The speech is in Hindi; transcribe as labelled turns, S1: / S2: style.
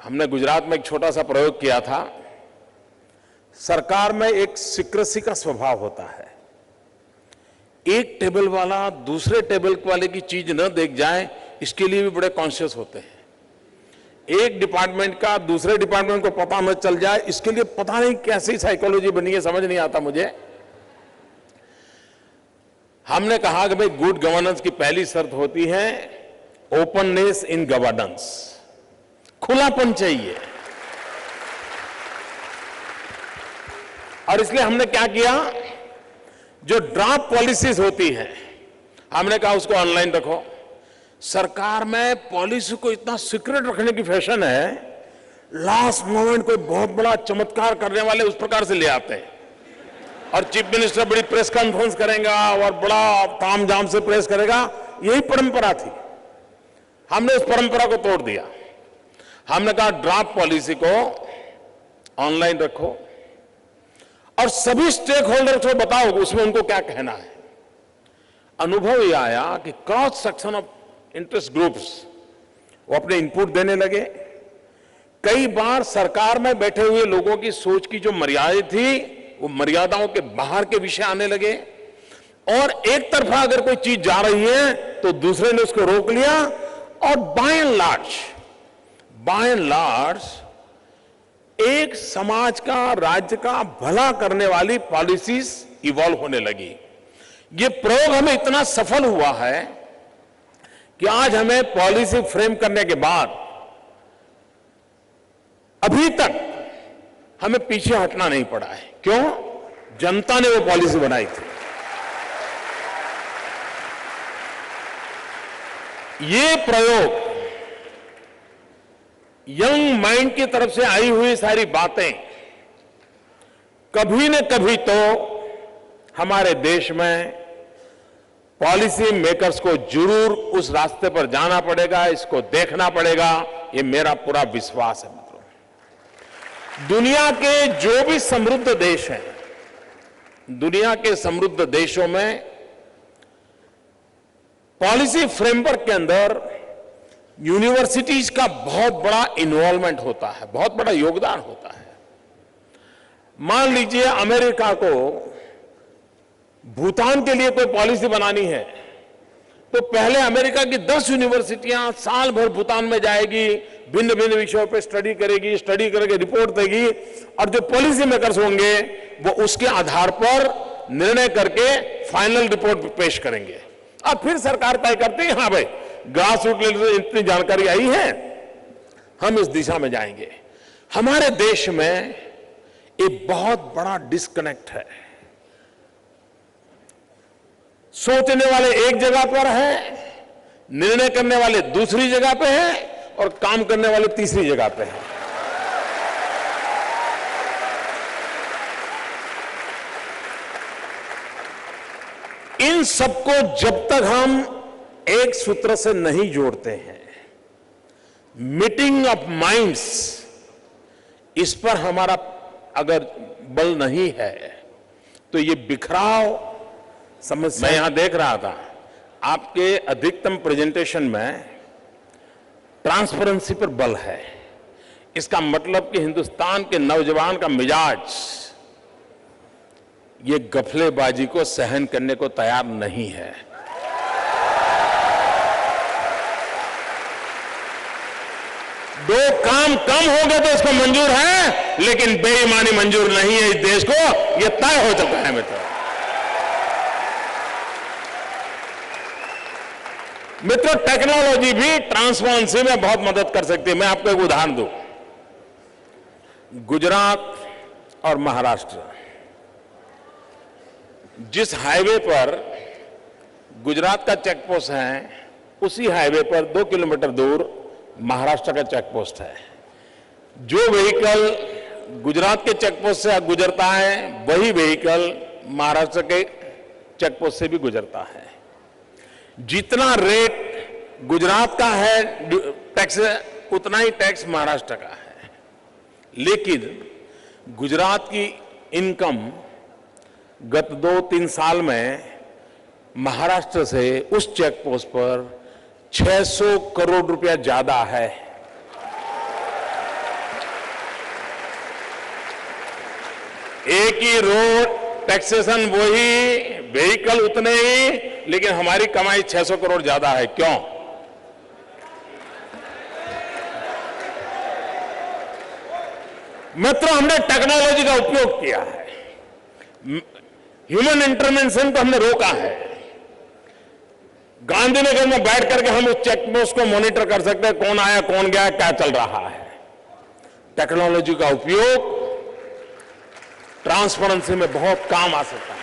S1: हमने गुजरात में एक छोटा सा प्रयोग किया था। सरकार में एक सीक्रेसी का स्वभाव होता है। एक टेबल वाला दूसरे टेबल वाले की चीज न देख जाए, इसके लिए भी बड़े कॉन्शियस होते हैं। एक डिपार्टमेंट का दूसरे डिपार्टमेंट को पता न चल जाए, इसके लिए पता नहीं कैसी साइकोलॉजी बनी है, समझ नहीं आता मुझे। हमने कहा कि भाई गुड गवर्नेंस की पहली शर्त होती है ओपननेस इन गवर्नेंस, खुलापन चाहिए। और इसलिए हमने क्या किया, जो ड्राफ्ट पॉलिसीज होती है हमने कहा उसको ऑनलाइन रखो। सरकार में पॉलिसी को इतना सीक्रेट रखने की फैशन है, लास्ट मोमेंट कोई बहुत बड़ा चमत्कार करने वाले उस प्रकार से ले आते हैं और चीफ मिनिस्टर बड़ी प्रेस कॉन्फ्रेंस करेगा और बड़ा तामझाम से प्रेस करेगा। यही परंपरा थी। हमने उस परंपरा को तोड़ दिया। हमने कहा ड्राफ्ट पॉलिसी को ऑनलाइन रखो और सभी स्टेक होल्डर्स को बताओ उसमें उनको क्या कहना है। अनुभव यह आया कि cross section of interest groups वो अपने इनपुट देने लगे। कई बार सरकार में बैठे हुए लोगों की सोच की जो मर्यादा थी वो मर्यादाओं के बाहर के विषय आने लगे और एक तरफा अगर कोई चीज जा रही है तो दूसरे ने उसको रोक लिया और बाय एंड लार्ज एक समाज का, राज्य का भला करने वाली पॉलिसीज इवॉल्व होने लगी। ये प्रयोग हमें इतना सफल हुआ है कि आज हमें पॉलिसी फ्रेम करने के बाद अभी तक हमें पीछे हटना नहीं पड़ा है। क्यों? जनता ने वो पॉलिसी बनाई थी। ये प्रयोग यंग माइंड की तरफ से आई हुई सारी बातें कभी न कभी तो हमारे देश में पॉलिसी मेकर्स को जरूर उस रास्ते पर जाना पड़ेगा, इसको देखना पड़ेगा। ये मेरा पूरा विश्वास है। दुनिया के जो भी समृद्ध देश हैं, दुनिया के समृद्ध देशों में पॉलिसी फ्रेमवर्क के अंदर यूनिवर्सिटीज का बहुत बड़ा इन्वॉल्वमेंट होता है, बहुत बड़ा योगदान होता है। मान लीजिए अमेरिका को भूटान के लिए कोई पॉलिसी बनानी है तो पहले अमेरिका की 10 यूनिवर्सिटियां साल भर भूटान में जाएगी, भिन्न भिन्न विषयों पर स्टडी करेगी, स्टडी करके रिपोर्ट देगी और जो पॉलिसी मेकर्स होंगे वो उसके आधार पर निर्णय करके फाइनल रिपोर्ट पेश करेंगे। अब फिर सरकार तय करती है, हाँ भाई ग्रास रूट लेवल से इतनी जानकारी आई है, हम इस दिशा में जाएंगे। हमारे देश में एक बहुत बड़ा डिस्कनेक्ट है। सोचने वाले एक जगह पर है, निर्णय करने वाले दूसरी जगह पे हैं और काम करने वाले तीसरी जगह पे हैं। इन सबको जब तक हम एक सूत्र से नहीं जोड़ते हैं, मीटिंग ऑफ माइंड्स, इस पर हमारा अगर बल नहीं है तो ये बिखराव समस्या। मैं यहां देख रहा था आपके अधिकतम प्रेजेंटेशन में ट्रांसपेरेंसी पर बल है। इसका मतलब कि हिंदुस्तान के नौजवान का मिजाज ये गफलेबाजी को सहन करने को तैयार नहीं है। दो काम कम हो गए तो इसको मंजूर है, लेकिन बेईमानी मंजूर नहीं है इस देश को, यह तय हो चुका है मित्रों। मित्रों, टेक्नोलॉजी भी ट्रांसपेरेंसी में बहुत मदद कर सकती है। मैं आपको एक उदाहरण दूं। गुजरात और महाराष्ट्र, जिस हाईवे पर गुजरात का चेक पोस्ट है, उसी हाईवे पर 2 किलोमीटर दूर महाराष्ट्र का चेक पोस्ट है। जो व्हीकल गुजरात के चेक पोस्ट से गुजरता है, वही व्हीकल महाराष्ट्र के चेक पोस्ट से भी गुजरता है। जितना रेट गुजरात का है टैक्स, उतना ही टैक्स महाराष्ट्र का है। लेकिन गुजरात की इनकम गत 2-3 साल में महाराष्ट्र से उस चेक पोस्ट पर 600 करोड़ रुपया ज्यादा है। एक ही रोड, टैक्सेशन वही, व्हीकल उतने ही, लेकिन हमारी कमाई 600 करोड़ ज्यादा है। क्यों? मित्रों, हमने टेक्नोलॉजी का उपयोग किया है, ह्यूमन इंटरवेंशन को हमने रोका है। गांधीनगर में बैठ करके हम उस चेक पोस्ट को मॉनिटर कर सकते हैं, कौन आया, कौन गया, क्या चल रहा है। टेक्नोलॉजी का उपयोग ट्रांसपेरेंसी में बहुत काम आ सकता है।